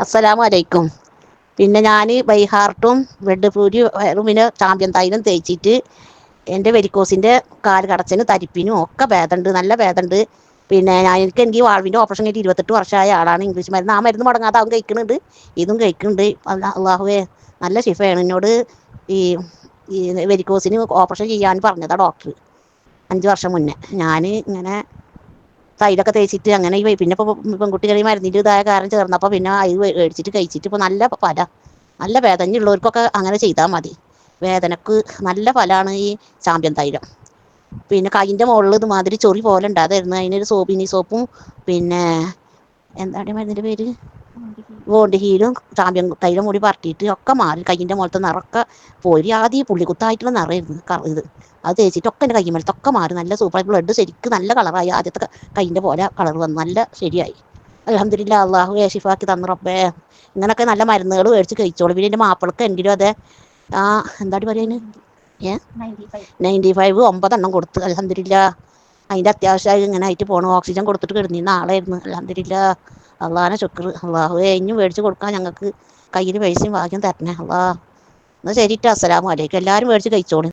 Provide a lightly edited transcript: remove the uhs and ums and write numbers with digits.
അസ്സലാമു അലൈക്കും. പിന്നെ ഞാൻ ബൈഹാർട്ടും ബ്ലഡ് ഫ്ലൂരും പിന്നെ ചാമ്പ്യൻ തൈലം തേച്ചിട്ട് എൻ്റെ വെരിക്കോസിൻ്റെ കാല് കടച്ചന് തരിപ്പിനും ഒക്കെ ഭേദമുണ്ട്, നല്ല ഭേദമുണ്ട്. പിന്നെ എനിക്ക് വാൾവിൻ്റെ ഓപ്പറേഷൻ കഴിഞ്ഞിട്ട് 28 വർഷമായ ആളാണ്. ഇംഗ്ലീഷ് മരുന്ന് ആ മരുന്ന് മുടങ്ങാതെ അവൻ കഴിക്കുന്നുണ്ട്, ഇതും കഴിക്കുന്നുണ്ട്. അള്ളാഹുവേ നല്ല ശിഫയാണ്. എന്നോട് ഈ ഈ വെരിക്കോസിന് ഓപ്പറേഷൻ ചെയ്യാൻ പറഞ്ഞതാണ് ഡോക്ടർ 5 വർഷം മുന്നേ. ഞാൻ ഇങ്ങനെ തൈലൊക്കെ തേച്ചിട്ട് അങ്ങനെ പിന്നെ ഇപ്പോൾ പെൺകുട്ടികളെ മരുന്നിൻ്റെ ഇതായ കാരണം ചേർന്നപ്പോൾ പിന്നെ അത് മേടിച്ചിട്ട് കഴിച്ചിട്ട് ഇപ്പോൾ നല്ല ഫല, നല്ല വേദനയുള്ളവർക്കൊക്കെ അങ്ങനെ ചെയ്താൽ മതി. വേദനക്ക് നല്ല ഫലമാണ് ഈ ചാമ്പ്യൻ തൈലം. പിന്നെ കൈയിൻ്റെ മുകളിൽ ഇതുമാതിരി ചൊറി പോലെ ഉണ്ടാതായിരുന്നു, അതിനൊരു സോപ്പിനി സോപ്പും പിന്നെ എന്താണ് മരുന്നിൻ്റെ പേര്, വോണ്ട് ഹീലും ചാമ്പ്യൻ തൈലം കൂടി പറട്ടിയിട്ട് ഒക്കെ മാറി. കയ്യിൻ്റെ മുകളത്തെ നിറമൊക്കെ പോയി. ആദ്യം പുള്ളിക്കുത്തായിട്ടുള്ള നിറമായിരുന്നു ഇത്. അത് തേച്ചിട്ടൊക്കെ എൻ്റെ കയ്യുമ്മലത്തൊക്കെ മാറി. നല്ല സൂപ്പർ ബ്ലഡ് ശരിക്കും നല്ല കളറായി. ആദ്യത്തെ കയ്യിൻ്റെ പോലെ കളർ വന്നു, നല്ല ശരിയായി. അൽഹംദുലില്ലാ. അള്ളാഹു ഷിഫാക്കി തന്നു റബ്ബേ. ഇങ്ങനൊക്കെ നല്ല മരുന്നുകൾ മേടിച്ച് കഴിച്ചോളൂ. പിന്നെ എൻ്റെ മാപ്പിളക്ക് എങ്കിലും അതെ എന്താണ് പറയുന്നത് 95 9 കൊടുത്ത് അൽഹംദുലില്ലാ. അതിൻ്റെ അത്യാവശ്യമായി ഇങ്ങനെ ആയിട്ട് പോകണം. ഓക്സിജൻ കൊടുത്തിട്ട് കിടന്നിരുന്ന ആളായിരുന്നു. അൽഹംദുലില്ലാ. അള്ളാഹാനെ ശുക്ർ. അള്ളാഹുവേ ഇനിയും മേടിച്ച് കൊടുക്കാൻ ഞങ്ങൾക്ക് കയ്യിൽ പൈസയും ഭാഗ്യം തരണേ അള്ളാ. എന്നാൽ ശരിട്ടോ, അസ്സലാമു അലൈക്കും. എല്ലാവരും മേടിച്ച് കഴിച്ചോളൂ.